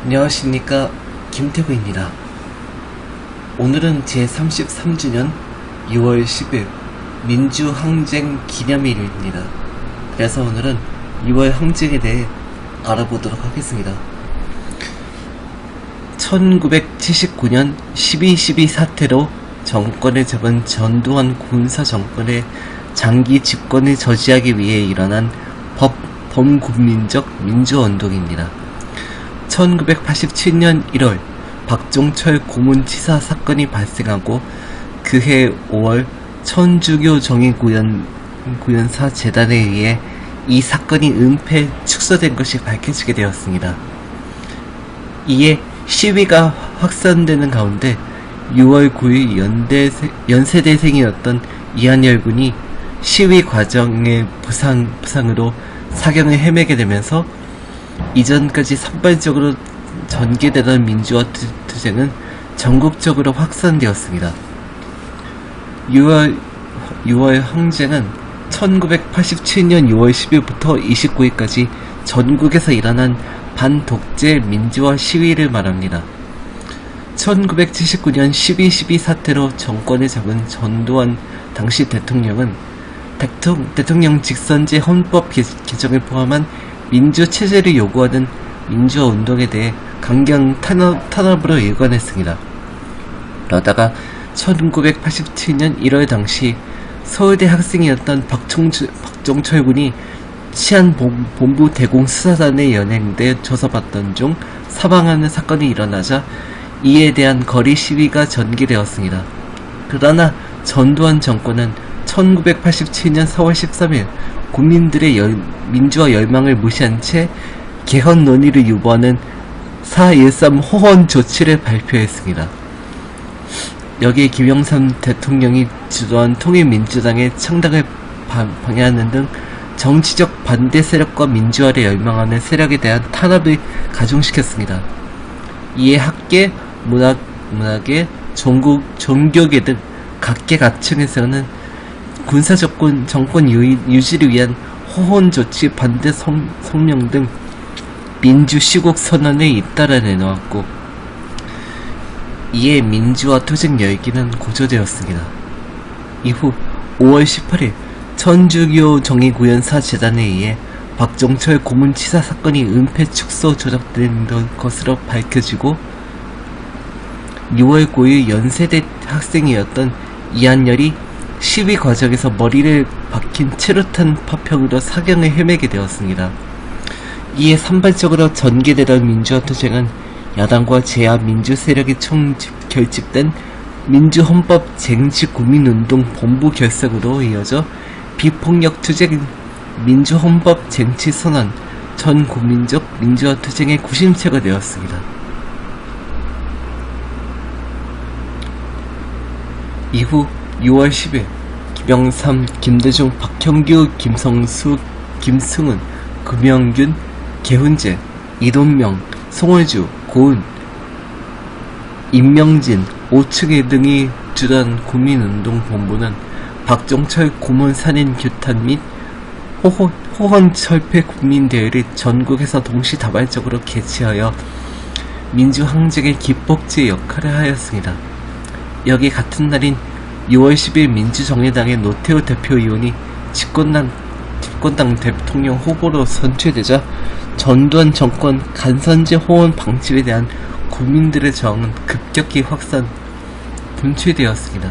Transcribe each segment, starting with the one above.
안녕하십니까, 김태구입니다. 오늘은 제33주년 6월 10일 민주항쟁 기념일입니다. 그래서 오늘은 6월 항쟁에 대해 알아보도록 하겠습니다. 1979년 12.12 사태로 정권을 잡은 전두환 군사정권의 장기 집권을 저지하기 위해 일어난 범국민적 민주운동입니다. 1987년 1월 박종철 고문치사 사건이 발생하고 그해 5월 천주교 정의구현사 재단에 의해 이 사건이 은폐 축소된 것이 밝혀지게 되었습니다. 이에 시위가 확산되는 가운데 6월 9일 연세대생이었던 이한열 군이 시위 과정의 부상으로 사경을 헤매게 되면서 이전까지 산발적으로 전개되던 민주화 투쟁은 전국적으로 확산되었습니다. 6월 항쟁은 1987년 6월 10일부터 29일까지 전국에서 일어난 반독재 민주화 시위를 말합니다. 1979년 12.12 사태로 정권을 잡은 전두환 당시 대통령은 대통령 직선제 헌법 개정을 포함한 민주체제를 요구하는 민주화 운동에 대해 강경 탄압으로 일관했습니다. 그러다가 1987년 1월 당시 서울대 학생이었던 박종철 군이 치안본부 대공수사단에 연행돼 조사받던 중 사망하는 사건이 일어나자 이에 대한 거리 시위가 전개되었습니다. 그러나 전두환 정권은 1987년 4월 13일 국민들의 민주화 열망을 무시한 채 개헌 논의를 유보하는 4.13 호헌 조치를 발표했습니다. 여기에 김영삼 대통령이 주도한 통일민주당의 창당을 방해하는 등 정치적 반대 세력과 민주화를 열망하는 세력에 대한 탄압을 가중시켰습니다. 이에 학계, 문학계, 종교계 등 각계각층에서는 정권 유지를 위한 호헌 조치 반대 성명 등 민주시국 선언을 잇따라 내놓았고, 이에 민주화 투쟁 열기는 고조되었습니다. 이후 5월 18일 천주교 정의구현사 재단에 의해 박종철 고문치사 사건이 은폐 축소 조작된 것으로 밝혀지고 6월 9일 연세대 학생이었던 이한열이 시위 과정에서 머리를 박힌 체류탄 파편으로 사경을 헤매게 되었습니다. 이에 산발적으로 전개되던 민주화 투쟁은 야당과 제야 민주 세력이 결집된 민주헌법 쟁취국민운동 본부 결성으로 이어져 비폭력 투쟁 민주헌법 쟁취선언 전국민적 민주화 투쟁의 구심체가 되었습니다. 이후 6월 10일 김영삼, 김대중, 박형규, 김성수, 김승훈, 금영균, 개훈재, 이돈명, 송월주, 고은, 임명진, 오충혜 등이 주도한 국민운동본부는 박종철 고문살인 규탄 및 호헌철폐 국민대회를 전국에서 동시다발적으로 개최하여 민주항쟁의 기폭제 역할을 하였습니다. 여기 같은 날인 6월 10일 민주정의당의 노태우 대표의원이 집권당 대통령 후보로 선출되자 전두환 정권 간선제 호헌 방침에 대한 국민들의 저항은 급격히 분출되었습니다.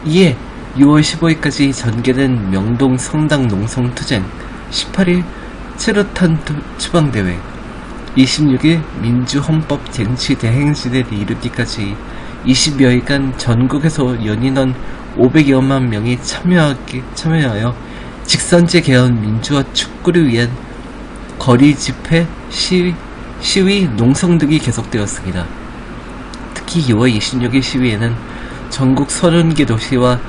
이에 6월 15일까지 전개된 명동 성당 농성 투쟁, 18일 체류탄 추방대회, 26일 민주헌법 쟁취 대행진을 이루기까지 20여일간 전국에서 연인원 500여만 명이 참여하여 직선제 개헌 민주화 촉구를 위한 거리 집회, 시위, 농성 등이 계속되었습니다. 특히 6월 26일 시위에는 전국 30개 도시와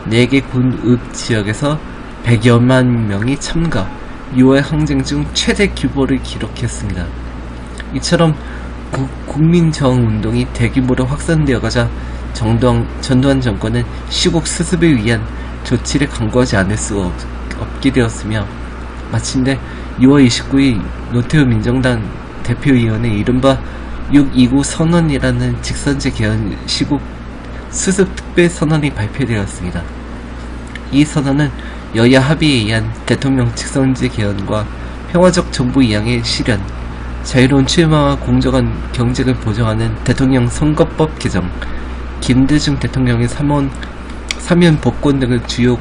4개 군읍 지역에서 100여만 명이 참가, 6월 항쟁 중 최대 규모를 기록했습니다. 이처럼 국민저항운동이 대규모로 확산되어가자 전두환 정권은 시국 수습을 위한 조치를 강구하지 않을 수 없게 되었으며, 마침내 6월 29일 노태우 민정당 대표위원회 이른바 629 선언이라는 직선제 개헌 시국 수습 특별 선언이 발표되었습니다. 이 선언은 여야 합의에 의한 대통령 직선제 개헌과 평화적 정부 이양의 실현, 자유로운 출마와 공정한 경쟁을 보장하는 대통령 선거법 개정, 김대중 대통령의 사면 복권 등을 주요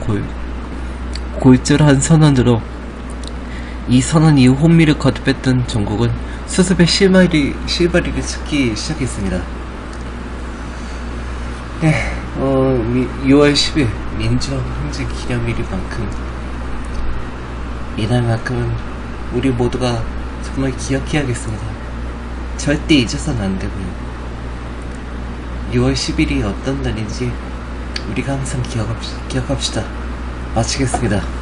골절한 선언으로 이 선언 이후 혼미를 거듭했던 전국은 수습의 실마리를 찾기 시작했습니다. 6월 10일 민주화 항쟁 기념일인 이날만큼은 우리 모두가 정말 기억해야겠습니다. 절대 잊어서는 안 되고요. 6월 10일이 어떤 날인지 우리가 항상 기억합시다. 마치겠습니다.